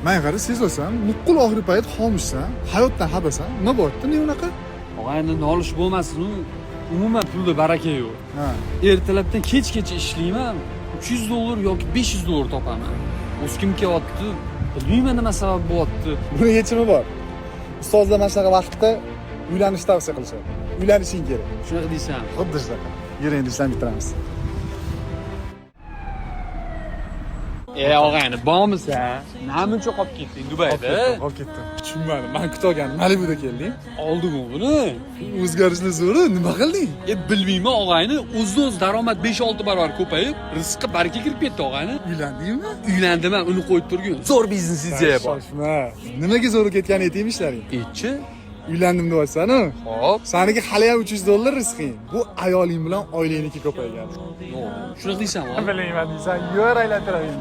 Men qara sezasan, nuqul oxirgi payt xomushsan, hayotdan xabarsan. Nima bo'pti, ne unaqa? Og'ayni nolish bo'lmasin-u, umuman pulda baraka yo'q. Ha. Ertalabdan kechgacha ishlayman, $300 yoki $500 topaman. O'z kim kelyapti? Bilmayman nima sabab bo'lyapti. Buni yechimi bor. Ustozlar mana shunaqa vaqtda uylanishni tavsiya qilishadi. Uylanishing kerak. Shunaqa deysan. Xuddi shunaqa. Yur endi ishdan bitiramiz. Og'ayni, bormisan? Namuncha qolib ketding Dubayda? Qolib ketdim. Tushunmadim. Men kutgan Malibuda keldim. Oldimi buni? O'zgarishni zo'ri, nima qilding? Bilmayman og'ayni, o'z daromad 5-6 barobar ko'payib, rizqqa baraka kirib ketdi og'ayni. Uylandingmi? Uylandim, uni qo'yib turgin. Zo'r biznesingizga bor. Shoshma. Nimaga zo'r ketgan edingmi ishlaring? Etchi? Uylandim deyapsan-ku. Hop. Saniki hali ham $300 rizqing. Bu ayoling bilan oilangniki ko'paygan. Shunaqa deysanmi? Bilmayman deysan, yur aylantiraver.